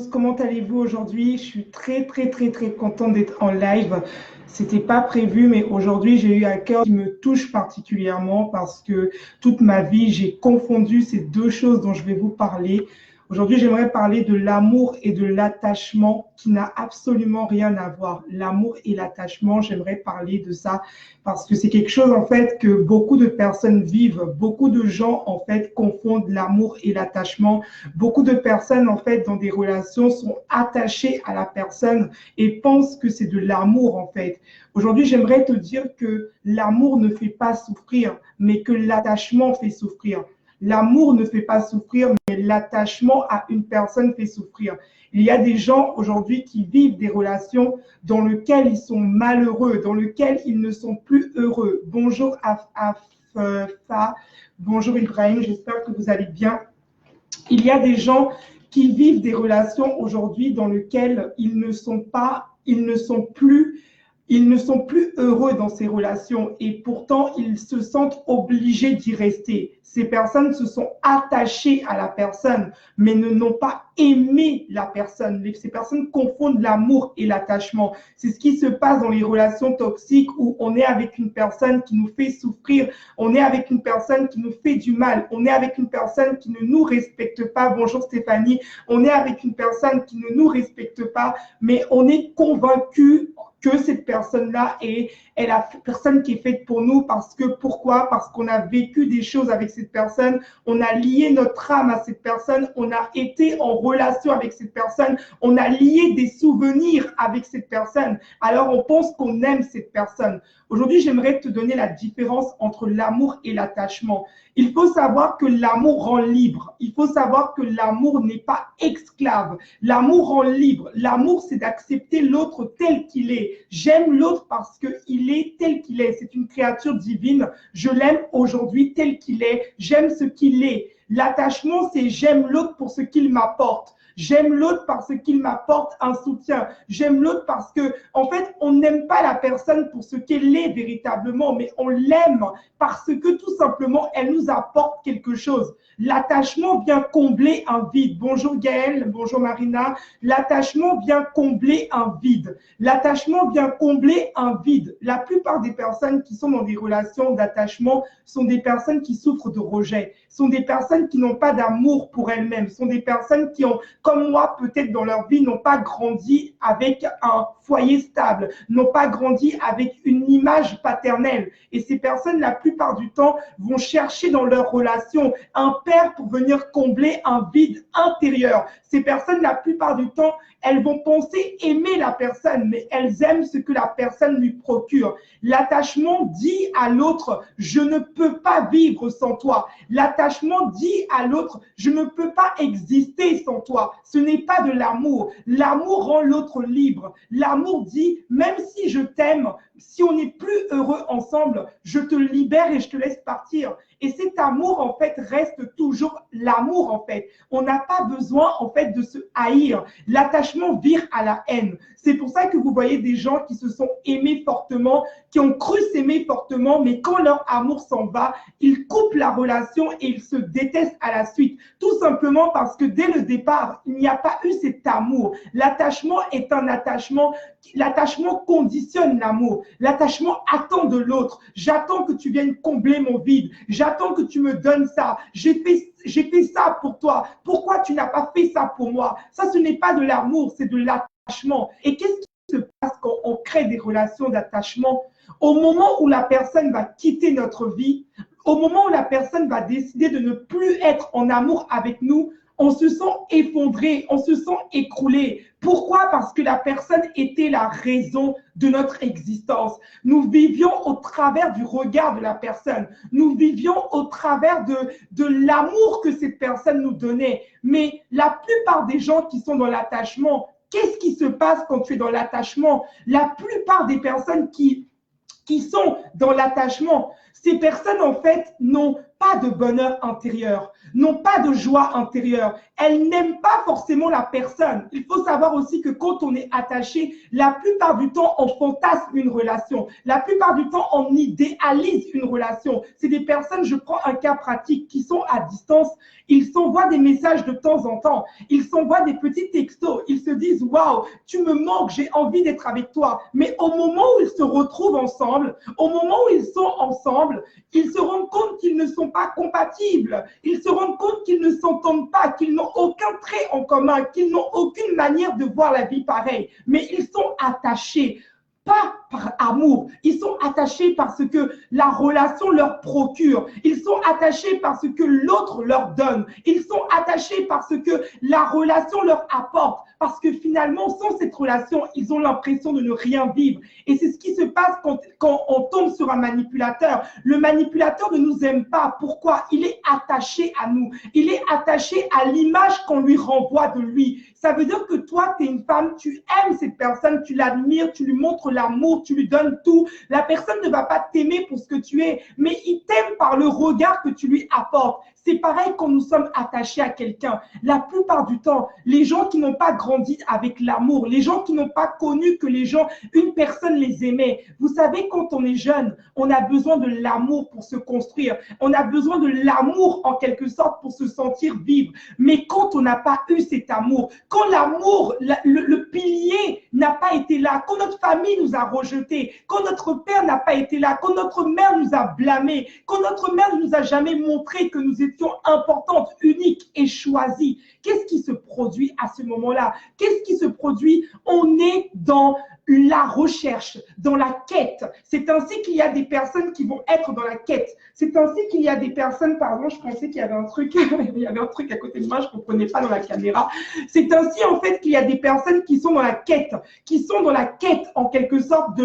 Comment allez-vous aujourd'hui? Je suis très contente d'être en live. C'était pas prévu, mais aujourd'hui j'ai eu à cœur qui me touche particulièrement parce que toute ma vie j'ai confondu ces deux choses dont je vais vous parler. Aujourd'hui, j'aimerais parler de l'amour et de l'attachement qui n'a absolument rien à voir. L'amour et l'attachement, j'aimerais parler de ça parce que c'est quelque chose en fait que beaucoup de personnes vivent. Beaucoup de gens en fait confondent l'amour et l'attachement. Beaucoup de personnes, en fait, dans des relations, sont attachées à la personne et pensent que c'est de l'amour, en fait. Aujourd'hui, j'aimerais te dire que l'amour ne fait pas souffrir, mais que l'attachement fait souffrir. L'amour ne fait pas souffrir, mais l'attachement à une personne fait souffrir. Il y a des gens aujourd'hui qui vivent des relations dans lesquelles ils sont malheureux, dans lesquelles ils ne sont plus heureux. Bonjour Afa, bonjour Ibrahim, j'espère que vous allez bien. Il y a des gens qui vivent des relations aujourd'hui dans lesquelles ils ne sont plus heureux dans ces relations et pourtant ils se sentent obligés d'y rester. Ces personnes se sont attachées à la personne, mais n'ont pas aimé la personne. Ces personnes confondent l'amour et l'attachement. C'est ce qui se passe dans les relations toxiques où on est avec une personne qui nous fait souffrir, on est avec une personne qui nous fait du mal, on est avec une personne qui ne nous respecte pas. Bonjour Stéphanie, on est avec une personne qui ne nous respecte pas, mais on est convaincu que cette personne-là est la personne qui est faite pour nous parce que pourquoi? Parce qu'on a vécu des choses avec cette personne, on a lié notre âme à cette personne, on a été en relation avec cette personne, on a lié des souvenirs avec cette personne. Alors on pense qu'on aime cette personne. Aujourd'hui, j'aimerais te donner la différence entre l'amour et l'attachement. Il faut savoir que l'amour rend libre. Il faut savoir que l'amour n'est pas esclave. L'amour rend libre. L'amour, c'est d'accepter l'autre tel qu'il est. J'aime l'autre parce qu'il est tel qu'il est. C'est une créature divine. Je l'aime aujourd'hui tel qu'il est. J'aime ce qu'il est. L'attachement, c'est j'aime l'autre pour ce qu'il m'apporte. J'aime l'autre parce qu'il m'apporte un soutien. J'aime l'autre parce que, en fait, on n'aime pas la personne pour ce qu'elle est véritablement, mais on l'aime parce que tout simplement, elle nous apporte quelque chose. L'attachement vient combler un vide. Bonjour Gaëlle, bonjour Marina. L'attachement vient combler un vide. L'attachement vient combler un vide. La plupart des personnes qui sont dans des relations d'attachement sont des personnes qui souffrent de rejet, sont des personnes qui n'ont pas d'amour pour elles-mêmes, sont des personnes qui ont, comme moi, peut-être dans leur vie, n'ont pas grandi avec un foyer stable, n'ont pas grandi avec une image paternelle. Et ces personnes, la plupart du temps, vont chercher dans leur relation un père pour venir combler un vide intérieur. Ces personnes, la plupart du temps, elles vont penser aimer la personne, mais elles aiment ce que la personne lui procure. L'attachement dit à l'autre, je ne peux pas vivre sans toi. L'attachement dit à l'autre, je ne peux pas exister sans toi. Ce n'est pas de l'amour. L'amour rend l'autre libre. L'amour dit, même si je t'aime, si on n'est plus heureux ensemble, je te libère et je te laisse partir. Et cet amour, en fait, reste toujours l'amour, en fait. On n'a pas besoin, en fait, de se haïr. L'attachement vire à la haine. C'est pour ça que vous voyez des gens qui se sont aimés fortement, qui ont cru s'aimer fortement, mais quand leur amour s'en va, ils coupent la relation et ils se détestent à la suite. Tout simplement parce que dès le départ, il n'y a pas eu cet amour. L'attachement est un attachement. L'attachement conditionne l'amour. L'attachement attend de l'autre. J'attends que tu viennes combler mon vide. J'attends que tu me donnes ça. J'ai fait ça pour toi. Pourquoi tu n'as pas fait ça pour moi? Ça, ce n'est pas de l'amour, c'est de l'attachement. Et qu'est-ce qui se passe quand on crée des relations d'attachement? Au moment où la personne va quitter notre vie, au moment où la personne va décider de ne plus être en amour avec nous, on se sent effondré, on se sent écroulé. Pourquoi? Parce que la personne était la raison de notre existence. Nous vivions au travers du regard de la personne. Nous vivions au travers de l'amour que cette personne nous donnait. Mais la plupart des gens qui sont dans l'attachement, qu'est-ce qui se passe quand tu es dans l'attachement? La plupart des personnes qui qui sont dans l'attachement, ces personnes, en fait, n'ont pas de bonheur intérieur, n'ont pas de joie intérieure. Elles n'aiment pas forcément la personne. Il faut savoir aussi que quand on est attaché, la plupart du temps, on fantasme une relation. La plupart du temps, on idéalise une relation. C'est des personnes, je prends un cas pratique, qui sont à distance. Ils s'envoient des messages de temps en temps. Ils s'envoient des petits textos. Ils se disent, waouh, tu me manques, j'ai envie d'être avec toi. Mais au moment où ils se retrouvent ensemble, au moment où ils sont ensemble, ils se rendent compte qu'ils ne sont pas compatibles. Ils se rendent compte qu'ils ne s'entendent pas, qu'ils n'ont aucun trait en commun, qu'ils n'ont aucune manière de voir la vie pareille. Mais ils sont attachés. Pas par amour, ils sont attachés parce que la relation leur procure, ils sont attachés parce que l'autre leur donne, ils sont attachés parce que la relation leur apporte, parce que finalement, sans cette relation, ils ont l'impression de ne rien vivre. Et c'est ce qui se passe quand on tombe sur un manipulateur. Le manipulateur ne nous aime pas. Pourquoi? Il est attaché à nous, il est attaché à l'image qu'on lui renvoie de lui. Ça veut dire que toi, tu es une femme, tu aimes cette personne, tu l'admires, tu lui montres l'amour, tu lui donnes tout. La personne ne va pas t'aimer pour ce que tu es, mais il t'aime par le regard que tu lui apportes. C'est pareil quand nous sommes attachés à quelqu'un. La plupart du temps, les gens qui n'ont pas grandi avec l'amour, les gens qui n'ont pas connu que une personne les aimait. Vous savez, quand on est jeune, on a besoin de l'amour pour se construire. On a besoin de l'amour en quelque sorte pour se sentir vivre. Mais quand on n'a pas eu cet amour, quand l'amour, le pilier n'a pas été là, quand notre famille nous a rejetés, quand notre père n'a pas été là, quand notre mère nous a blâmés, quand notre mère ne nous a jamais montré que nous étions importantes, uniques et choisies, qu'est-ce qui se produit à ce moment-là? Qu'est-ce qui se produit? On est dans la recherche, dans la quête. C'est ainsi qu'il y a des personnes qui vont être dans la quête. C'est ainsi qu'il y a des personnes, pardon, je pensais qu'il y avait un truc, il y avait un truc à côté de moi, je ne comprenais pas dans la caméra. C'est ainsi en fait qu'il y a des personnes qui sont dans la quête, en quelque sorte de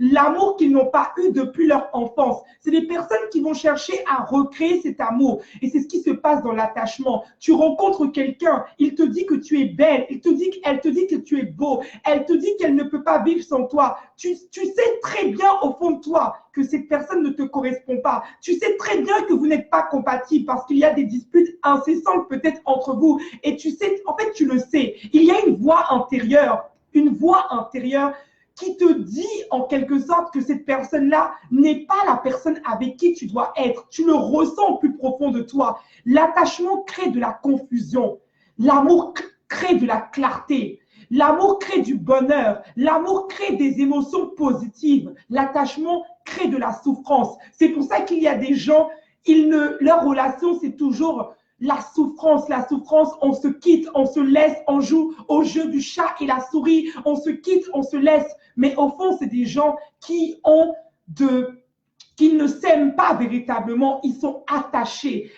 l'amour qu'ils n'ont pas eu depuis leur enfance. C'est des personnes qui vont chercher à recréer cet amour. Et c'est ce qui se passe dans l'attachement. Tu rencontres quelqu'un, il te dit que tu es belle, elle te dit que tu es beau, elle te dit qu'elle ne peut pas vivre sans toi. Tu sais très bien au fond de toi que cette personne ne te correspond pas. Tu sais très bien que vous n'êtes pas compatibles parce qu'il y a des disputes incessantes peut-être entre vous. Et tu sais, en fait, tu le sais. Il y a une voix intérieure qui te dit en quelque sorte que cette personne-là n'est pas la personne avec qui tu dois être. Tu le ressens au plus profond de toi. L'attachement crée de la confusion. L'amour crée de la clarté. L'amour crée du bonheur. L'amour crée des émotions positives. L'attachement crée de la souffrance. C'est pour ça qu'il y a des gens, leur relation, c'est toujours la souffrance, on se quitte, on se laisse, on joue au jeu du chat et la souris, on se quitte, on se laisse. Mais au fond, c'est des gens qui ne s'aiment pas véritablement, ils sont attachés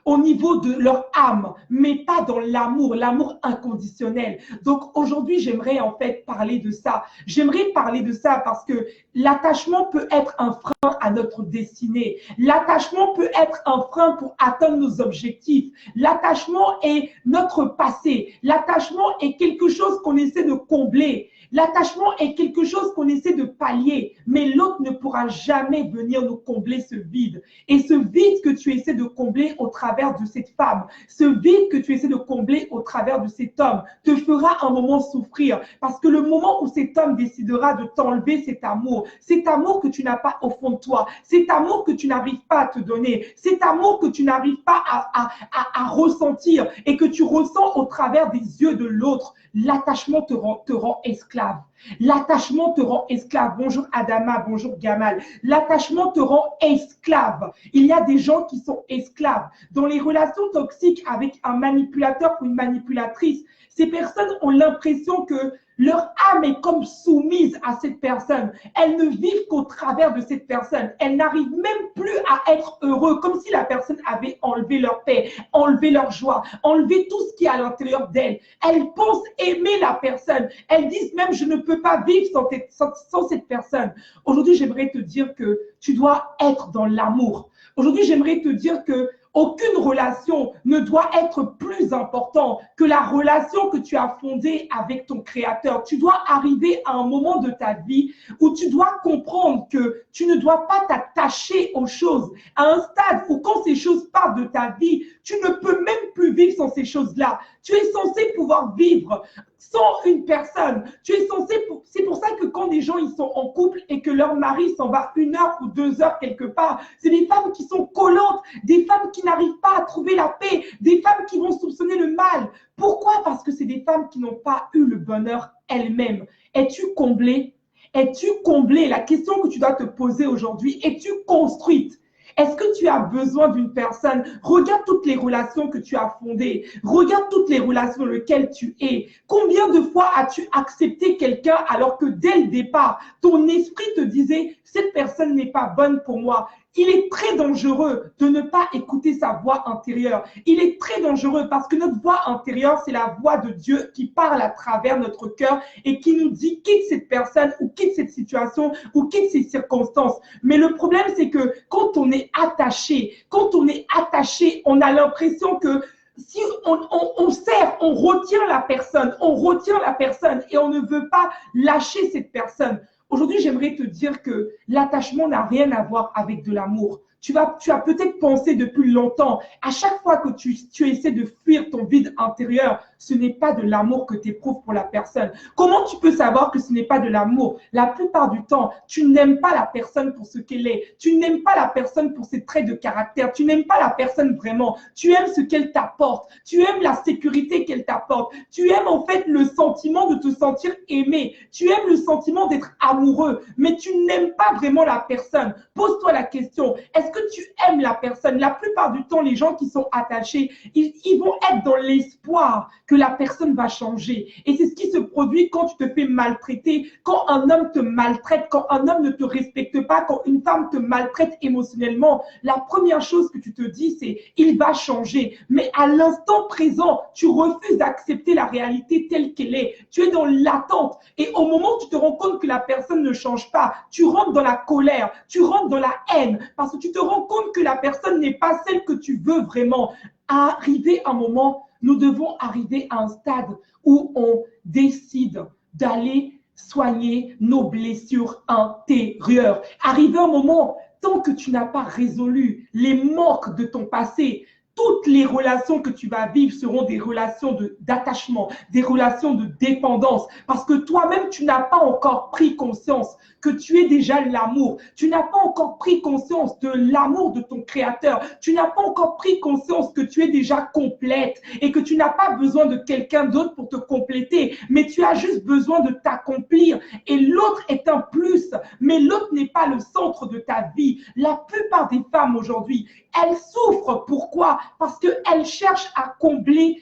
au niveau de leur âme, mais pas dans l'amour inconditionnel. Donc aujourd'hui, j'aimerais en fait parler de ça. J'aimerais parler de ça parce que l'attachement peut être un frein à notre destinée. L'attachement peut être un frein pour atteindre nos objectifs. L'attachement est notre passé. L'attachement est quelque chose qu'on essaie de combler. L'attachement est quelque chose qu'on essaie de pallier, mais l'autre ne pourra jamais venir nous combler ce vide. Et ce vide que tu essaies de combler au travers de cette femme, ce vide que tu essaies de combler au travers de cet homme, te fera un moment souffrir. Parce que le moment où cet homme décidera de t'enlever cet amour que tu n'as pas au fond de toi, cet amour que tu n'arrives pas à te donner, cet amour que tu n'arrives pas à ressentir et que tu ressens au travers des yeux de l'autre, l'attachement te rend esclave. L'attachement te rend esclave. Bonjour Adama, bonjour Gamal. L'attachement te rend esclave. Il y a des gens qui sont esclaves. Dans les relations toxiques avec un manipulateur ou une manipulatrice, ces personnes ont l'impression que leur âme est comme soumise à cette personne. Elles ne vivent qu'au travers de cette personne. Elles n'arrivent même plus à être heureux, comme si la personne avait enlevé leur paix, enlevé leur joie, enlevé tout ce qui est à l'intérieur d'elles. Elles pensent aimer la personne. Elles disent même, je ne peux pas vivre sans cette personne. Aujourd'hui, j'aimerais te dire que tu dois être dans l'amour. Aujourd'hui, j'aimerais te dire que Aucune relation ne doit être plus importante que la relation que tu as fondée avec ton Créateur. Tu dois arriver à un moment de ta vie où tu dois comprendre que tu ne dois pas t'attacher aux choses, à un stade où quand ces choses partent de ta vie, tu ne peux même plus vivre sans ces choses-là. Tu es censé pouvoir vivre sans une personne. Tu es censé, c'est pour ça que quand des gens ils sont en couple et que leur mari s'en va 1 heure ou 2 heures quelque part, c'est des femmes qui sont collantes, des femmes qui n'arrivent pas à trouver la paix, des femmes qui vont soupçonner le mal. Pourquoi? Parce que c'est des femmes qui n'ont pas eu le bonheur elles-mêmes. Es-tu comblée? Es-tu comblée? La question que tu dois te poser aujourd'hui, es-tu construite? Est-ce que tu as besoin d'une personne? Regarde toutes les relations que tu as fondées. Regarde toutes les relations dans lesquelles tu es. Combien de fois as-tu accepté quelqu'un alors que dès le départ, ton esprit te disait, cette personne n'est pas bonne pour moi? Il est très dangereux de ne pas écouter sa voix intérieure. Il est très dangereux parce que notre voix intérieure, c'est la voix de Dieu qui parle à travers notre cœur et qui nous dit quitte cette personne ou quitte cette situation ou quitte ces circonstances. Mais le problème, c'est que quand on est attaché, on a l'impression que si on serre, on retient la personne et on ne veut pas lâcher cette personne. Aujourd'hui, j'aimerais te dire que l'attachement n'a rien à voir avec de l'amour. Tu as peut-être pensé depuis longtemps, à chaque fois que tu essaies de fuir ton vide intérieur, ce n'est pas de l'amour que tu éprouves pour la personne. Comment tu peux savoir que ce n'est pas de l'amour? La plupart du temps, tu n'aimes pas la personne pour ce qu'elle est. Tu n'aimes pas la personne pour ses traits de caractère. Tu n'aimes pas la personne vraiment. Tu aimes ce qu'elle t'apporte. Tu aimes la sécurité qu'elle t'apporte. Tu aimes en fait le sentiment de te sentir aimé. Tu aimes le sentiment d'être amoureux, mais tu n'aimes pas vraiment la personne. Pose-toi la question, est-ce que tu aimes la personne? La plupart du temps, les gens qui sont attachés, ils vont être dans l'espoir que la personne va changer. Et c'est ce qui se produit quand tu te fais maltraiter, quand un homme te maltraite, quand un homme ne te respecte pas, quand une femme te maltraite émotionnellement. La première chose que tu te dis, c'est il va changer. Mais à l'instant présent, tu refuses d'accepter la réalité telle qu'elle est. Tu es dans l'attente. Et au moment où tu te rends compte que la personne ne change pas, tu rentres dans la colère, tu rentres dans la haine, parce que tu te rends compte que la personne n'est pas celle que tu veux vraiment. Arriver un moment, nous devons arriver à un stade où on décide d'aller soigner nos blessures intérieures. Arriver un moment, tant que tu n'as pas résolu les manques de ton passé, toutes les relations que tu vas vivre seront des relations d'attachement, des relations de dépendance, parce que toi-même, tu n'as pas encore pris conscience que tu es déjà l'amour. Tu n'as pas encore pris conscience de l'amour de ton Créateur. Tu n'as pas encore pris conscience que tu es déjà complète et que tu n'as pas besoin de quelqu'un d'autre pour te compléter, mais tu as juste besoin de t'accomplir. Et l'autre est un plus, mais l'autre n'est pas le centre de ta vie. La plupart des femmes aujourd'hui, elles souffrent. Pourquoi? Parce qu'elles cherchent à combler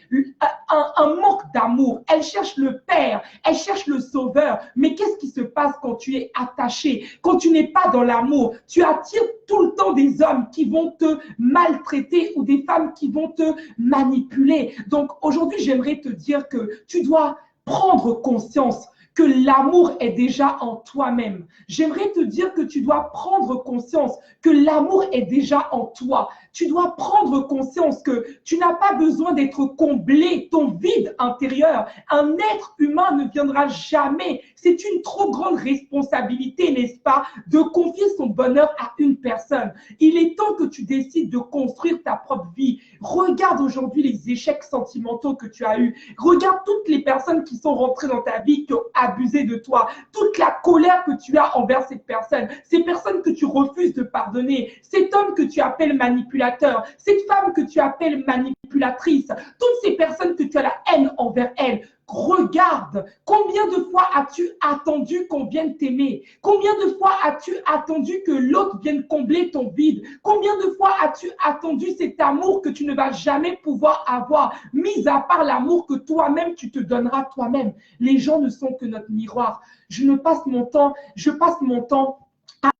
un manque d'amour. Elles cherchent le Père, elles cherchent le Sauveur. Mais qu'est-ce qui se passe quand tu es attaché, quand tu n'es pas dans l'amour? Tu attires tout le temps des hommes qui vont te maltraiter ou des femmes qui vont te manipuler. Donc aujourd'hui, j'aimerais te dire que tu dois prendre conscience que l'amour est déjà en toi-même. J'aimerais te dire que tu dois prendre conscience que l'amour est déjà en toi. Tu dois prendre conscience que tu n'as pas besoin d'être comblé, ton vide intérieur. Un être humain ne viendra jamais. C'est une trop grande responsabilité, n'est-ce pas, de confier son bonheur à une personne. Il est temps que tu décides de construire ta propre vie. Regarde aujourd'hui les échecs sentimentaux que tu as eus. Regarde toutes les personnes qui sont rentrées dans ta vie, qui ont abusé de toi, toute la colère que tu as envers cette personne, ces personnes que tu refuses de pardonner, cet homme que tu appelles manipulateur, cette femme que tu appelles manipulatrice, toutes ces personnes que tu as la haine envers elles. Regarde, combien de fois as-tu attendu qu'on vienne t'aimer? Combien de fois as-tu attendu que l'autre vienne combler ton vide? Combien de fois as-tu attendu cet amour que tu ne vas jamais pouvoir avoir, mis à part l'amour que toi-même tu te donneras toi-même? Les gens ne sont que notre miroir. Je passe mon temps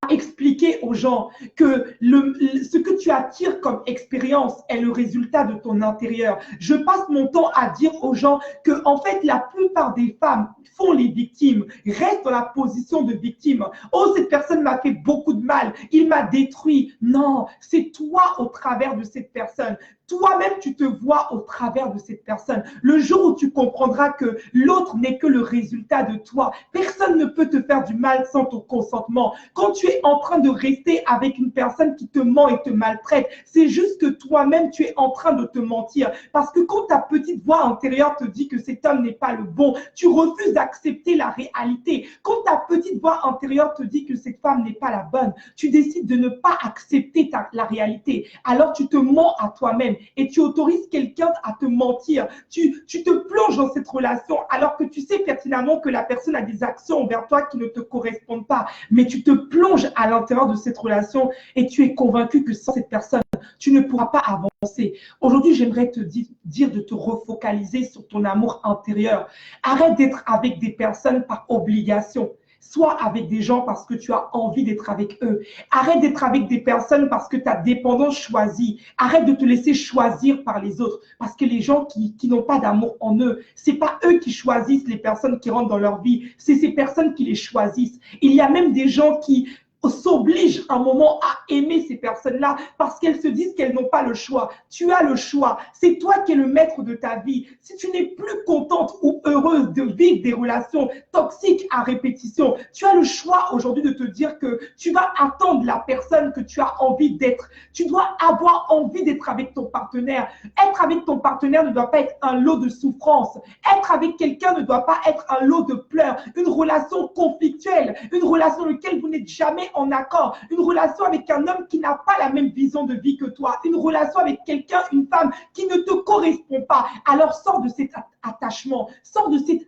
expliquer aux gens que ce que tu attires comme expérience est le résultat de ton intérieur. Je passe mon temps à dire aux gens que, en fait, la plupart des femmes font les victimes, restent dans la position de victime. Oh, cette personne m'a fait beaucoup de mal, il m'a détruit. Non, c'est toi au travers de cette personne. Toi-même, tu te vois au travers de cette personne. Le jour où tu comprendras que l'autre n'est que le résultat de toi, personne ne peut te faire du mal sans ton consentement. Quand tu es en train de rester avec une personne qui te ment et te maltraite, c'est juste que toi-même, tu es en train de te mentir. Parce que quand ta petite voix intérieure te dit que cet homme n'est pas le bon, tu refuses d'accepter la réalité. Quand ta petite voix intérieure te dit que cette femme n'est pas la bonne, tu décides de ne pas accepter la réalité. Alors tu te mens à toi-même et tu autorises quelqu'un à te mentir. Tu te plonges dans cette relation alors que tu sais pertinemment que la personne a des actions envers toi qui ne te correspondent pas. Mais tu te plonges à l'intérieur de cette relation et tu es convaincu que sans cette personne, tu ne pourras pas avancer. Aujourd'hui, j'aimerais te dire de te refocaliser sur ton amour intérieur. Arrête d'être avec des personnes par obligation. Sois avec des gens parce que tu as envie d'être avec eux. Arrête d'être avec des personnes parce que ta dépendance choisie. Arrête de te laisser choisir par les autres. Parce que les gens qui n'ont pas d'amour en eux, c'est pas eux qui choisissent les personnes qui rentrent dans leur vie. C'est ces personnes qui les choisissent. Il y a même des gens qui s'obligent un moment à aimer ces personnes-là parce qu'elles se disent qu'elles n'ont pas le choix. Tu as le choix. C'est toi qui es le maître de ta vie. Si tu n'es plus contente ou heureuse de vivre des relations toxiques à répétition, tu as le choix aujourd'hui de te dire que tu vas attendre la personne que tu as envie d'être. Tu dois avoir envie d'être avec ton partenaire. Être avec ton partenaire ne doit pas être un lot de souffrance. Être avec quelqu'un ne doit pas être un lot de pleurs. Une relation conflictuelle, une relation dans laquelle vous n'êtes jamais en accord, une relation avec un homme qui n'a pas la même vision de vie que toi, une relation avec quelqu'un, une femme qui ne te correspond pas. Alors sors de cet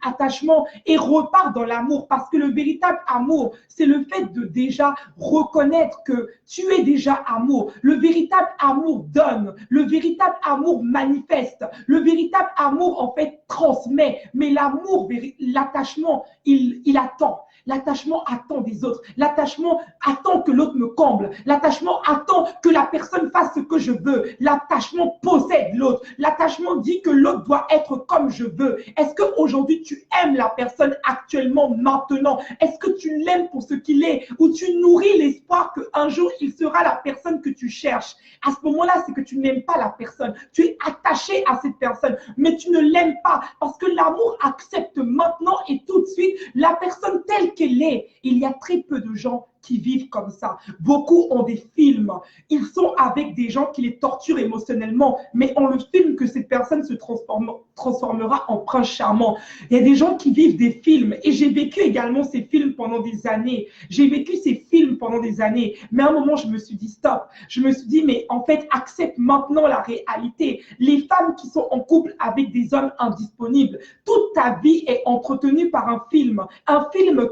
attachement et repars dans l'amour parce que le véritable amour, c'est le fait de déjà reconnaître que tu es déjà amour. Le véritable amour donne, le véritable amour manifeste, le véritable amour en fait transmet, mais l'amour, l'attachement, il attend. L'attachement attend des autres. L'attachement attend que l'autre me comble. L'attachement attend que la personne fasse ce que je veux. L'attachement possède l'autre. L'attachement dit que l'autre doit être comme je veux. Est-ce qu'aujourd'hui tu aimes la personne actuellement, maintenant? Est-ce que tu l'aimes pour ce qu'il est? Ou tu nourris l'espoir qu'un jour il sera la personne que tu cherches? À ce moment-là, c'est que tu n'aimes pas la personne. Tu es attaché à cette personne, mais tu ne l'aimes pas parce que l'amour accepte maintenant et tout de suite la personne telle qu'elle est. Il y a très peu de gens qui vivent comme ça. Beaucoup ont des films. Ils sont avec des gens qui les torturent émotionnellement, mais on le filme que cette personne se transformera en prince charmant. Il y a des gens qui vivent des films et j'ai vécu également ces films pendant des années. J'ai vécu ces films pendant des années, mais à un moment, je me suis dit stop. Je me suis dit, mais en fait, accepte maintenant la réalité. Les femmes qui sont en couple avec des hommes indisponibles, toute ta vie est entretenue par un film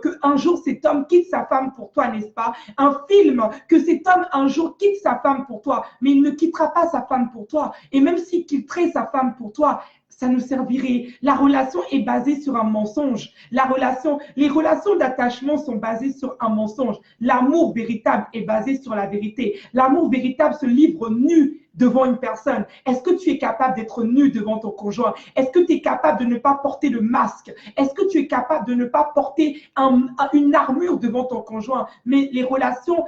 que un jour cet homme quitte sa femme pour toi, n'est-ce pas? Un film que cet homme un jour quitte sa femme pour toi, mais il ne quittera pas sa femme pour toi. Et même s'il quitterait sa femme pour toi, ça nous servirait. La relation est basée sur un mensonge. Les relations d'attachement sont basées sur un mensonge. L'amour véritable est basé sur la vérité. L'amour véritable se livre nu devant une personne. Est-ce que tu es capable d'être nu devant ton conjoint? Est-ce que tu es capable de ne pas porter de masque? Est-ce que tu es capable de ne pas porter une armure devant ton conjoint? Mais les relations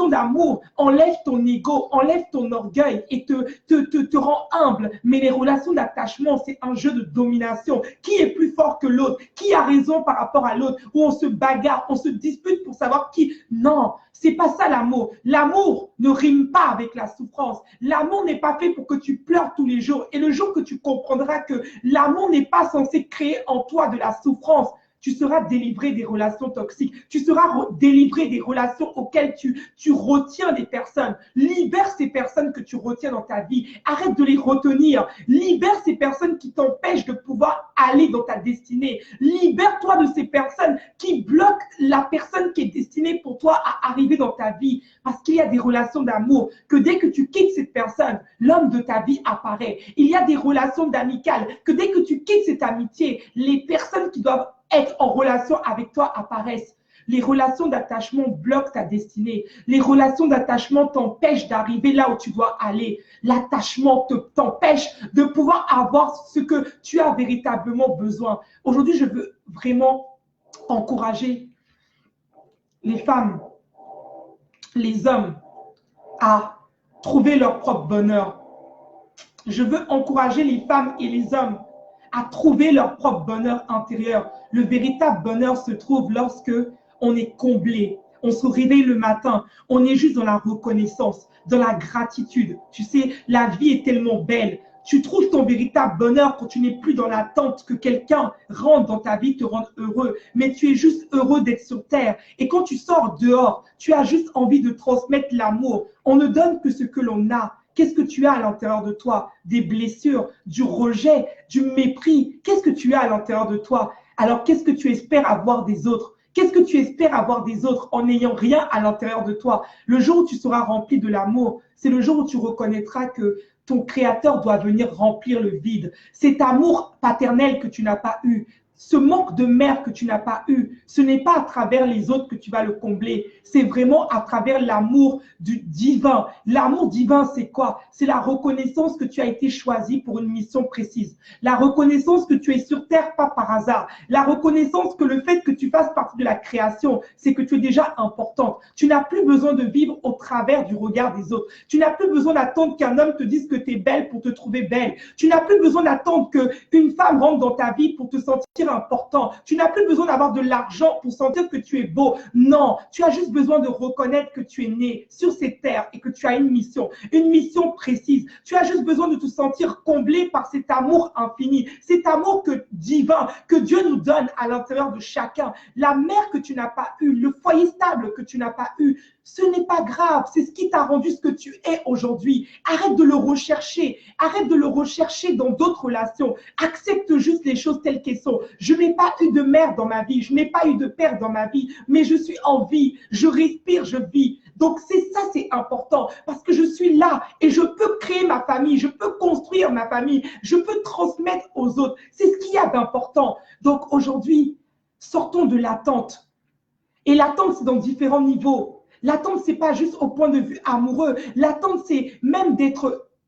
d'amour enlèvent ton ego, enlèvent ton orgueil et te rend humble. Mais les relations d'attachement, c'est un jeu de domination. Qui est plus fort que l'autre? Qui a raison par rapport à l'autre? Où on se bagarre, on se dispute pour savoir qui. Non, c'est pas ça l'amour. L'amour ne rime pas avec la souffrance. L'amour n'est pas fait pour que tu pleures tous les jours. Et le jour que tu comprendras que l'amour n'est pas censé créer en toi de la souffrance, tu seras délivré des relations toxiques. Tu seras délivré des relations auxquelles tu retiens des personnes. Libère ces personnes que tu retiens dans ta vie. Arrête de les retenir. Libère ces personnes qui t'empêchent de pouvoir aller dans ta destinée. Libère-toi de ces personnes qui bloquent la personne qui est destinée pour toi à arriver dans ta vie. Parce qu'il y a des relations d'amour que dès que tu quittes cette personne, l'homme de ta vie apparaît. Il y a des relations d'amicales que dès que tu quittes cette amitié, les personnes qui doivent être en relation avec toi apparaissent. Les relations d'attachement bloquent ta destinée. Les relations d'attachement t'empêchent d'arriver là où tu dois aller. L'attachement t'empêche de pouvoir avoir ce que tu as véritablement besoin. Aujourd'hui, je veux vraiment encourager les femmes, les hommes à trouver leur propre bonheur. Je veux encourager les femmes et les hommes à trouver leur propre bonheur intérieur. Le véritable bonheur se trouve lorsque on est comblé. On se réveille le matin, on est juste dans la reconnaissance, dans la gratitude. Tu sais, la vie est tellement belle. Tu trouves ton véritable bonheur quand tu n'es plus dans l'attente que quelqu'un rentre dans ta vie, te rende heureux. Mais tu es juste heureux d'être sur terre. Et quand tu sors dehors, tu as juste envie de transmettre l'amour. On ne donne que ce que l'on a. Qu'est-ce que tu as à l'intérieur de toi? Des blessures, du rejet, du mépris. Qu'est-ce que tu as à l'intérieur de toi? Alors, qu'est-ce que tu espères avoir des autres? Qu'est-ce que tu espères avoir des autres en n'ayant rien à l'intérieur de toi? Le jour où tu seras rempli de l'amour, c'est le jour où tu reconnaîtras que ton Créateur doit venir remplir le vide. Cet amour paternel que tu n'as pas eu, ce manque de mère que tu n'as pas eu, ce n'est pas à travers les autres que tu vas le combler. C'est vraiment à travers l'amour du divin. L'amour divin, c'est quoi? C'est la reconnaissance que tu as été choisi pour une mission précise. La reconnaissance que tu es sur terre, pas par hasard. La reconnaissance que le fait que tu fasses partie de la création, c'est que tu es déjà importante. Tu n'as plus besoin de vivre au travers du regard des autres. Tu n'as plus besoin d'attendre qu'un homme te dise que tu es belle pour te trouver belle. Tu n'as plus besoin d'attendre qu'une femme rentre dans ta vie pour te sentir important. Tu n'as plus besoin d'avoir de l'argent pour sentir que tu es beau. Non, tu as juste besoin de reconnaître que tu es né sur cette terre et que tu as une mission précise. Tu as juste besoin de te sentir comblé par cet amour infini, cet amour divin que Dieu nous donne à l'intérieur de chacun. La mère que tu n'as pas eue, le foyer stable que tu n'as pas eu, ce n'est pas grave. C'est ce qui t'a rendu ce que tu es aujourd'hui. Arrête de le rechercher. Arrête de le rechercher dans d'autres relations. Accepte juste les choses telles qu'elles sont. Je n'ai pas eu de mère dans ma vie. Je n'ai pas eu de père dans ma vie. Mais je suis en vie. Je respire, je vis. Donc c'est important parce que je suis là et je peux créer ma famille. Je peux construire ma famille. Je peux transmettre aux autres. C'est ce qu'il y a d'important. Donc aujourd'hui, sortons de l'attente. Et l'attente, c'est dans différents niveaux. L'attente, c'est pas juste au point de vue amoureux. L'attente, c'est même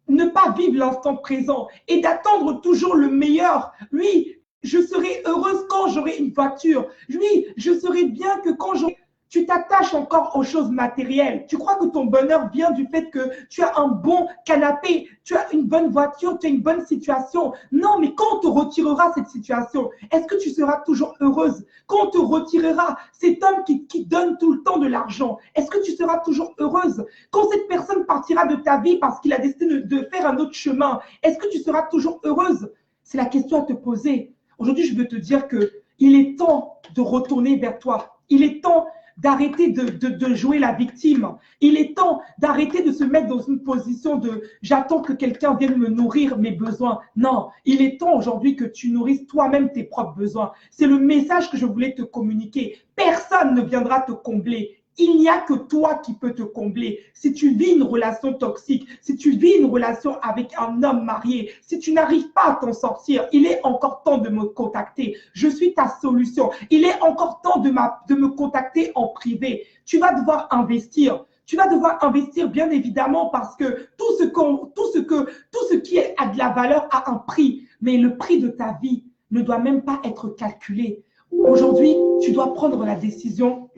ne pas vivre l'instant présent et d'attendre toujours le meilleur. Oui, je serai heureuse quand j'aurai une voiture. Oui, je serai bien que quand j'aurai... Tu t'attaches encore aux choses matérielles. Tu crois que ton bonheur vient du fait que tu as un bon canapé, tu as une bonne voiture, tu as une bonne situation. Non, mais quand on te retirera cette situation, est-ce que tu seras toujours heureuse? Quand on te retirera cet homme qui donne tout le temps de l'argent, est-ce que tu seras toujours heureuse? Quand cette personne partira de ta vie parce qu'il a décidé de faire un autre chemin, est-ce que tu seras toujours heureuse? C'est la question à te poser. Aujourd'hui, je veux te dire qu'il est temps de retourner vers toi. Il est temps d'arrêter de jouer la victime. Il est temps d'arrêter de se mettre dans une position de « j'attends que quelqu'un vienne me nourrir mes besoins ». Non, il est temps aujourd'hui que tu nourrisses toi-même tes propres besoins. C'est le message que je voulais te communiquer. Personne ne viendra te combler. Il n'y a que toi qui peux te combler. Si tu vis une relation toxique, si tu vis une relation avec un homme marié, si tu n'arrives pas à t'en sortir, il est encore temps de me contacter. Je suis ta solution. Il est encore temps de me contacter en privé. Tu vas devoir investir. Tu vas devoir investir bien évidemment parce que tout ce qui a de la valeur a un prix. Mais le prix de ta vie ne doit même pas être calculé. Aujourd'hui, tu dois prendre la décision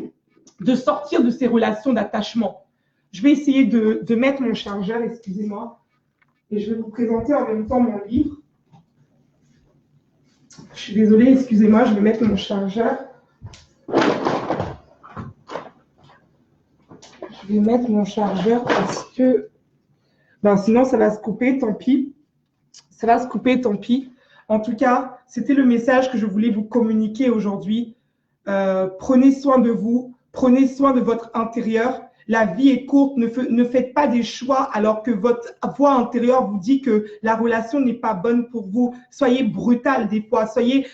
de sortir de ces relations d'attachement. Je vais essayer de mettre mon chargeur, excusez-moi, et je vais vous présenter en même temps mon livre. Je suis désolée, excusez-moi, je vais mettre mon chargeur. Je vais mettre mon chargeur parce que sinon ça va se couper, tant pis. Ça va se couper, tant pis. En tout cas, c'était le message que je voulais vous communiquer aujourd'hui. Prenez soin de vous. Prenez soin de votre intérieur. La vie est courte. Ne faites pas des choix alors que votre voix intérieure vous dit que la relation n'est pas bonne pour vous. Soyez brutal des fois. Soyez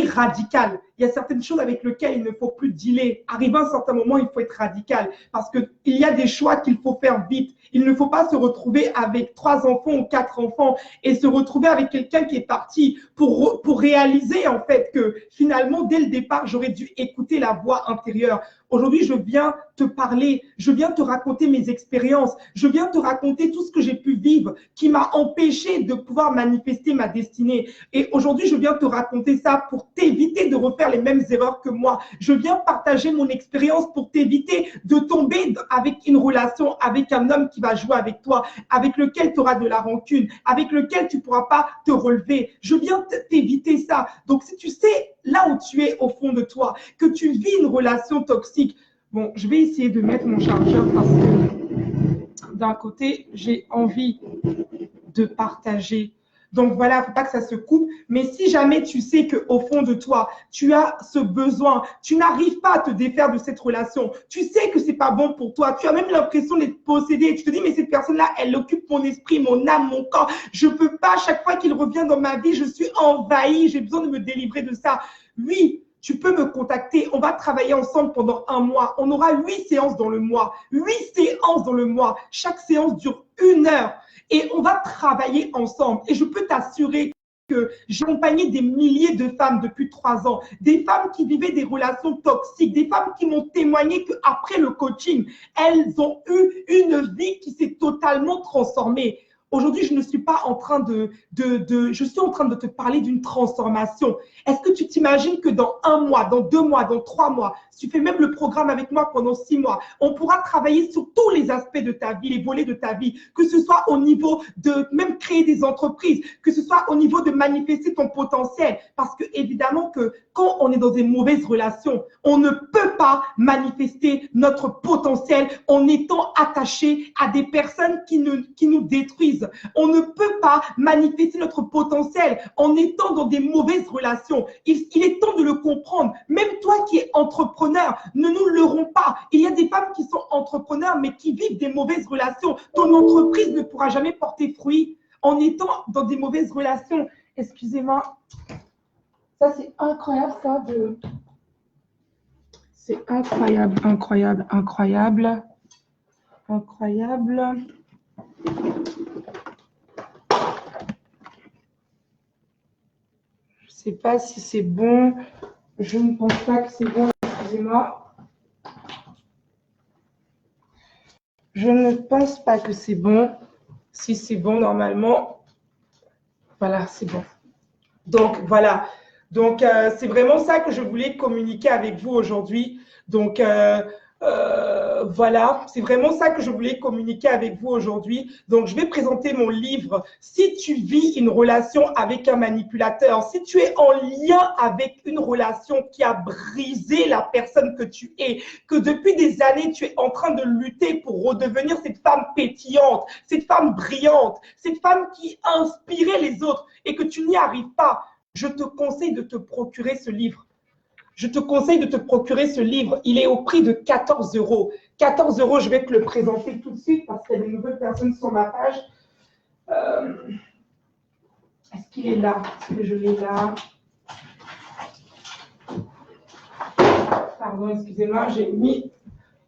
radical. Il y a certaines choses avec lesquelles il ne faut plus dealer. Arrivé à un certain moment, il faut être radical parce qu'il y a des choix qu'il faut faire vite. Il ne faut pas se retrouver avec 3 enfants ou 4 enfants et se retrouver avec quelqu'un qui est parti pour réaliser en fait que finalement, dès le départ, j'aurais dû écouter la voix intérieure. Aujourd'hui, je viens te parler, je viens te raconter mes expériences, je viens te raconter tout ce que j'ai pu vivre qui m'a empêché de pouvoir manifester ma destinée. Et aujourd'hui, je viens te raconter ça pour t'éviter de refaire les mêmes erreurs que moi. Je viens partager mon expérience pour t'éviter de tomber avec une relation avec un homme qui va jouer avec toi, avec lequel tu auras de la rancune, avec lequel tu ne pourras pas te relever. Je viens t'éviter ça. Donc, si tu sais là où tu es au fond de toi, que tu vis une relation toxique, bon, je vais essayer de mettre mon chargeur parce que d'un côté, j'ai envie de partager. Donc voilà, il ne faut pas que ça se coupe. Mais si jamais tu sais qu'au fond de toi, tu as ce besoin, tu n'arrives pas à te défaire de cette relation, tu sais que ce n'est pas bon pour toi, tu as même l'impression d'être possédé. Tu te dis, mais cette personne-là, elle occupe mon esprit, mon âme, mon corps. Je ne peux pas, chaque fois qu'il revient dans ma vie, je suis envahie, j'ai besoin de me délivrer de ça. Oui, tu peux me contacter. On va travailler ensemble pendant 1 mois. On aura 8 séances dans le mois. 8 séances dans le mois. Chaque séance dure 1 heure. Et on va travailler ensemble. Et je peux t'assurer que j'ai accompagné des milliers de femmes depuis 3 ans. Des femmes qui vivaient des relations toxiques. Des femmes qui m'ont témoigné qu'après le coaching, elles ont eu une vie qui s'est totalement transformée. Aujourd'hui, je ne suis pas en train je suis en train de te parler d'une transformation. Est-ce que tu t'imagines que dans 1 mois, dans 2 mois, dans 3 mois, si tu fais même le programme avec moi pendant 6 mois, on pourra travailler sur tous les aspects de ta vie, les volets de ta vie, que ce soit au niveau de même créer des entreprises, que ce soit au niveau de manifester ton potentiel. Parce que évidemment que quand on est dans des mauvaises relations, on ne peut pas manifester notre potentiel en étant attaché à des personnes qui nous détruisent. On ne peut pas manifester notre potentiel en étant dans des mauvaises relations. Il est temps de le comprendre. Même toi qui es entrepreneur, ne nous leurrons pas. Il y a des femmes qui sont entrepreneurs mais qui vivent des mauvaises relations. Ton entreprise ne pourra jamais porter fruit en étant dans des mauvaises relations. Excusez-moi. Ça, c'est incroyable, ça. C'est incroyable, incroyable, incroyable. Incroyable. Je ne sais pas si c'est bon. Je ne pense pas que c'est bon. Excusez-moi. Je ne pense pas que c'est bon. Si c'est bon, normalement. Voilà, c'est bon. Donc, voilà. Donc, c'est vraiment ça que je voulais communiquer avec vous aujourd'hui. Donc, voilà, c'est vraiment ça que je voulais communiquer avec vous aujourd'hui. Donc, je vais présenter mon livre. Si tu vis une relation avec un manipulateur, si tu es en lien avec une relation qui a brisé la personne que tu es, que depuis des années, tu es en train de lutter pour redevenir cette femme pétillante, cette femme brillante, cette femme qui inspirait les autres et que tu n'y arrives pas, je te conseille de te procurer ce livre. Je te conseille de te procurer ce livre. Il est au prix de 14 €. 14 €, je vais te le présenter tout de suite parce qu'il y a de nouvelles personnes sur ma page. Est-ce qu'il est là? Est-ce que je l'ai là? Pardon, excusez-moi, j'ai mis...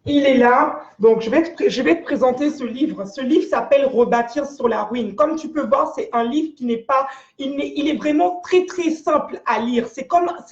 Il est là. Donc, je vais te présenter ce livre. Ce livre s'appelle Rebâtir sur la ruine. Comme tu peux voir, c'est un livre qui n'est pas... Il est vraiment très, très simple à lire. C'est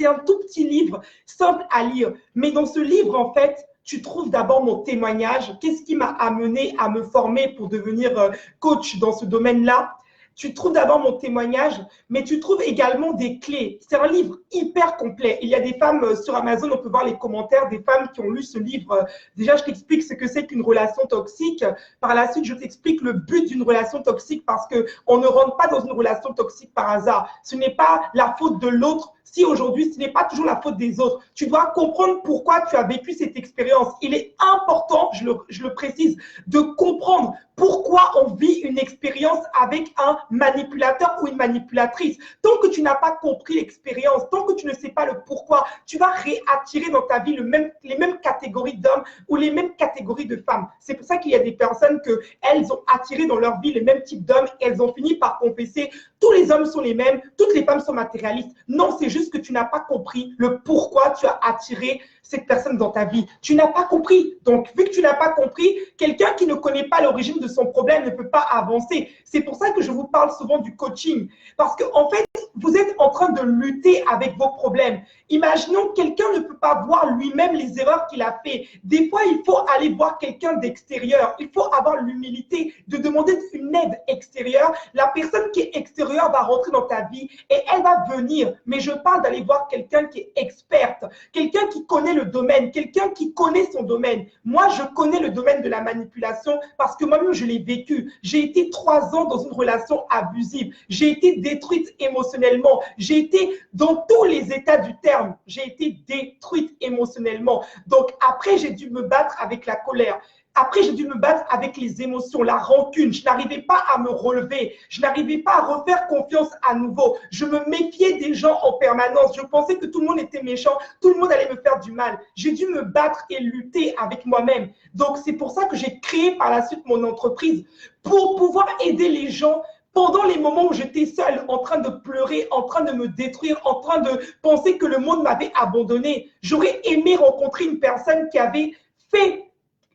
un tout petit livre simple à lire. Mais dans ce livre, en fait, tu trouves d'abord mon témoignage. Qu'est-ce qui m'a amené à me former pour devenir coach dans ce domaine-là? Tu trouves d'abord mon témoignage, mais tu trouves également des clés. C'est un livre hyper complet. Il y a des femmes sur Amazon, on peut voir les commentaires des femmes qui ont lu ce livre. Déjà, je t'explique ce que c'est qu'une relation toxique. Par la suite, je t'explique le but d'une relation toxique parce qu'on ne rentre pas dans une relation toxique par hasard. Ce n'est pas la faute de l'autre. Si aujourd'hui, ce n'est pas toujours la faute des autres, tu dois comprendre pourquoi tu as vécu cette expérience. Il est important, je le précise, de comprendre pourquoi on vit une expérience avec un manipulateur ou une manipulatrice. Tant que tu n'as pas compris l'expérience, tant que tu ne sais pas le pourquoi, tu vas réattirer dans ta vie les mêmes catégories d'hommes ou les mêmes catégories de femmes. C'est pour ça qu'il y a des personnes qu'elles ont attiré dans leur vie les mêmes types d'hommes et elles ont fini par confesser tous les hommes sont les mêmes, toutes les femmes sont matérialistes. Non, c'est juste juste que tu n'as pas compris le pourquoi tu as attiré cette personne dans ta vie. Tu n'as pas compris. Donc, vu que tu n'as pas compris, quelqu'un qui ne connaît pas l'origine de son problème ne peut pas avancer. C'est pour ça que je vous parle souvent du coaching. Parce qu'en fait, vous êtes en train de lutter avec vos problèmes. Imaginons quelqu'un ne peut pas voir lui-même les erreurs qu'il a fait. Des fois, il faut aller voir quelqu'un d'extérieur. Il faut avoir l'humilité de demander une aide extérieure. La personne qui est extérieure va rentrer dans ta vie et elle va venir. Mais je parle d'aller voir quelqu'un qui est experte, quelqu'un qui connaît le domaine, quelqu'un qui connaît son domaine. Moi, je connais le domaine de la manipulation parce que moi-même, je l'ai vécu. J'ai été 3 ans dans une relation abusive. J'ai été détruite émotionnellement. J'ai été dans tous les états du terme. J'ai été détruite émotionnellement. Donc, après, j'ai dû me battre avec la colère. Après, j'ai dû me battre avec les émotions, la rancune. Je n'arrivais pas à me relever. Je n'arrivais pas à refaire confiance à nouveau. Je me méfiais des gens en permanence. Je pensais que tout le monde était méchant. Tout le monde allait me faire du mal. J'ai dû me battre et lutter avec moi-même. Donc, c'est pour ça que j'ai créé par la suite mon entreprise pour pouvoir aider les gens pendant les moments où j'étais seule, en train de pleurer, en train de me détruire, en train de penser que le monde m'avait abandonné. J'aurais aimé rencontrer une personne qui avait fait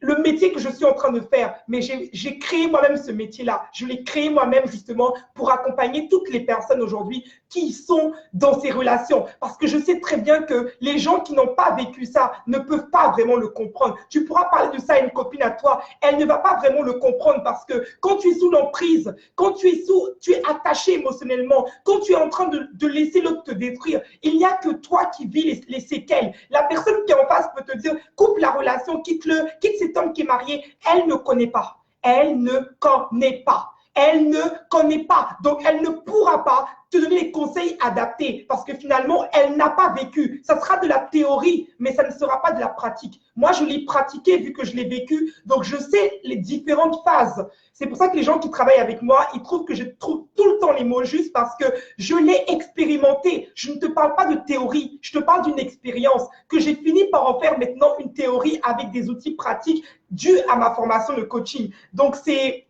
le métier que je suis en train de faire, mais j'ai créé moi-même ce métier-là. Je l'ai créé moi-même justement pour accompagner toutes les personnes aujourd'hui qui sont dans ces relations. Parce que je sais très bien que les gens qui n'ont pas vécu ça ne peuvent pas vraiment le comprendre. Tu pourras parler de ça à une copine à toi, elle ne va pas vraiment le comprendre parce que quand tu es sous l'emprise, quand tu es attaché émotionnellement, quand tu es en train de laisser l'autre te détruire, il n'y a que toi qui vis les séquelles. La personne qui est en face peut te dire, coupe la relation, quitte-le, quitte cet homme qui est marié. Elle ne connaît pas. Elle ne connaît pas. Elle ne connaît pas. Donc, elle ne pourra pas te donner les conseils adaptés parce que finalement, elle n'a pas vécu. Ça sera de la théorie, mais ça ne sera pas de la pratique. Moi, je l'ai pratiqué vu que je l'ai vécu. Donc, je sais les différentes phases. C'est pour ça que les gens qui travaillent avec moi, ils trouvent que je trouve tout le temps les mots justes parce que je l'ai expérimenté. Je ne te parle pas de théorie, je te parle d'une expérience que j'ai fini par en faire maintenant une théorie avec des outils pratiques dus à ma formation de coaching. Donc, c'est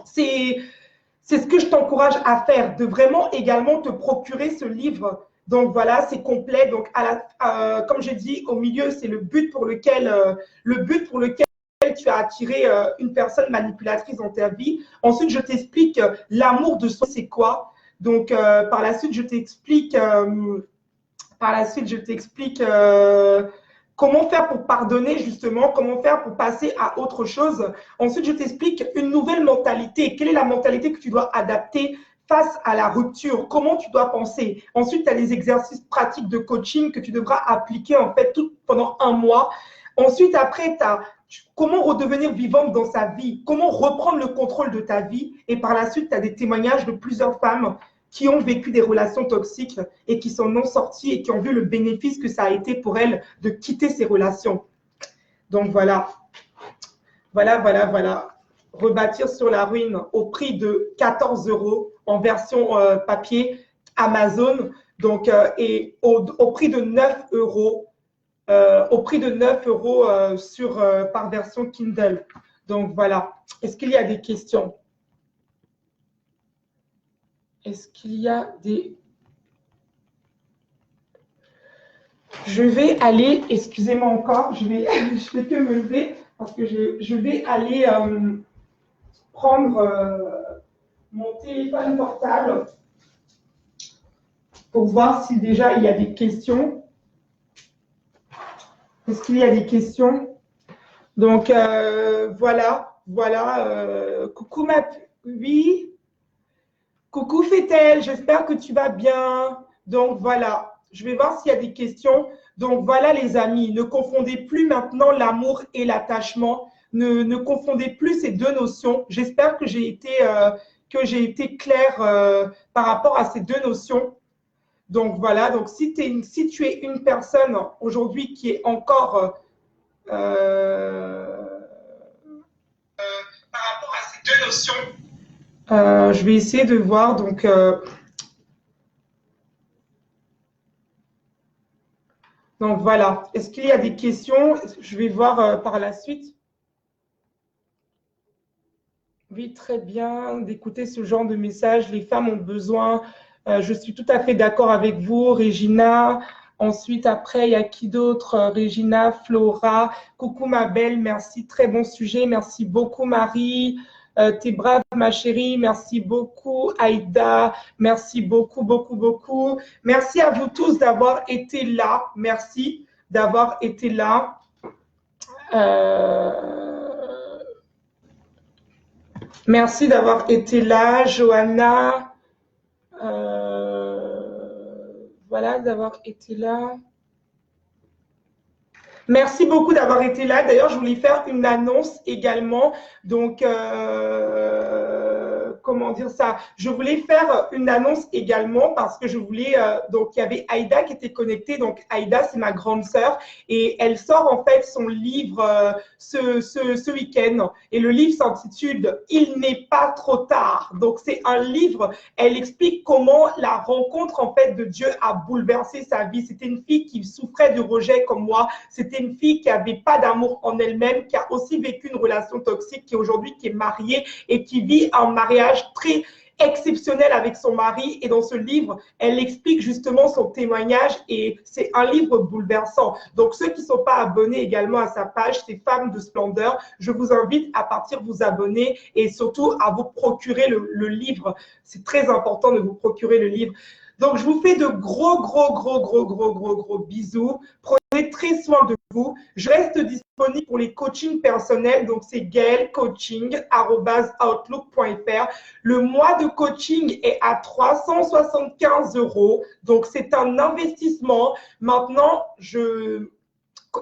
ce que je t'encourage à faire, de vraiment également te procurer ce livre. Donc voilà, c'est complet. Donc, comme j'ai dit, au milieu, c'est le but pour lequel tu as attiré une personne manipulatrice dans ta vie. Ensuite, je t'explique l'amour de soi, c'est quoi. Donc, par la suite, je t'explique comment faire pour pardonner, justement, comment faire pour passer à autre chose. Ensuite, je t'explique une nouvelle mentalité. Quelle est la mentalité que tu dois adapter face à la rupture? Comment tu dois penser? Ensuite, tu as des exercices pratiques de coaching que tu devras appliquer en fait pendant 1 mois. Ensuite, après, tu as comment redevenir vivante dans sa vie, comment reprendre le contrôle de ta vie. Et par la suite, tu as des témoignages de plusieurs femmes qui ont vécu des relations toxiques et qui s'en ont sorties et qui ont vu le bénéfice que ça a été pour elles de quitter ces relations. Donc voilà, voilà. Rebâtir sur la ruine au prix de 14 € en version papier Amazon, donc, et au prix de 9 €. Par version Kindle. Donc voilà. Est-ce qu'il y a des questions? Est-ce qu'il y a des... Je vais aller, excusez-moi encore, je vais que me lever parce que je vais aller prendre mon téléphone portable pour voir si déjà il y a des questions. Est-ce qu'il y a des questions? Donc voilà. Coucou oui. Coucou Fétel, j'espère que tu vas bien. Donc voilà, je vais voir s'il y a des questions. Donc voilà les amis, ne confondez plus maintenant l'amour et l'attachement. Ne confondez plus ces deux notions. J'espère que j'ai été claire par rapport à ces deux notions. Donc voilà, donc si tu es une personne aujourd'hui qui est encore par rapport à ces deux notions, je vais essayer de voir. Donc voilà. Est-ce qu'il y a des questions? Je vais voir par la suite. Oui, très bien d'écouter ce genre de message. Les femmes ont besoin Je suis tout à fait d'accord avec vous, Regina. Ensuite, après, il y a qui d'autre? Regina, Flora. Coucou ma belle, merci. Très bon sujet. Merci beaucoup, Marie. T'es brave, ma chérie. Merci beaucoup, Aïda. Merci beaucoup, beaucoup, beaucoup. Merci à vous tous d'avoir été là. Merci d'avoir été là. Merci d'avoir été là, Johanna. Voilà, d'avoir été là. Merci beaucoup d'avoir été là. D'ailleurs, je voulais faire une annonce également. Donc, comment dire ça? Je voulais faire une annonce également parce que je voulais. Donc, il y avait Aïda qui était connectée. Donc, Aïda, c'est ma grande sœur et elle sort en fait son livre ce week-end. Et le livre s'intitule Il n'est pas trop tard. Donc, c'est un livre. Elle explique comment la rencontre en fait de Dieu a bouleversé sa vie. C'était une fille qui souffrait de rejet comme moi. C'était une fille qui n'avait pas d'amour en elle-même, qui a aussi vécu une relation toxique, qui aujourd'hui qui est mariée et qui vit un mariage très exceptionnel avec son mari. Et dans ce livre, elle explique justement son témoignage et c'est un livre bouleversant. Donc, ceux qui ne sont pas abonnés également à sa page, c'est Femmes de Splendeur, je vous invite à partir vous abonner et surtout à vous procurer le livre. C'est très important de vous procurer le livre. Donc, je vous fais de gros bisous. Prenez très soin de vous. Je reste disponible pour les coachings personnels. Donc, c'est gaelcoaching@outlook.fr. Le mois de coaching est à 375 €. Donc, c'est un investissement. Maintenant,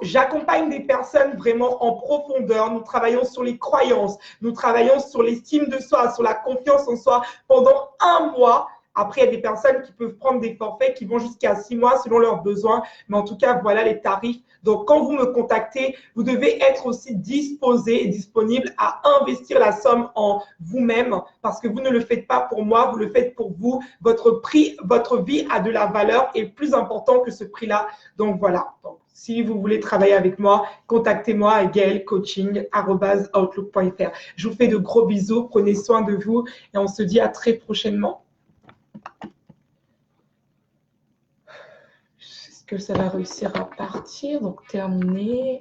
j'accompagne des personnes vraiment en profondeur. Nous travaillons sur les croyances. Nous travaillons sur l'estime de soi, sur la confiance en soi pendant un mois. Après, il y a des personnes qui peuvent prendre des forfaits qui vont jusqu'à 6 mois selon leurs besoins. Mais en tout cas, voilà les tarifs. Donc, quand vous me contactez, vous devez être aussi disposé et disponible à investir la somme en vous-même parce que vous ne le faites pas pour moi, vous le faites pour vous. Votre prix, votre vie a de la valeur et plus important que ce prix-là. Donc, voilà. Donc, si vous voulez travailler avec moi, contactez-moi à gaelcoaching@outlook.fr. Je vous fais de gros bisous. Prenez soin de vous et on se dit à très prochainement. Est-ce que ça va réussir à partir? Donc, terminé.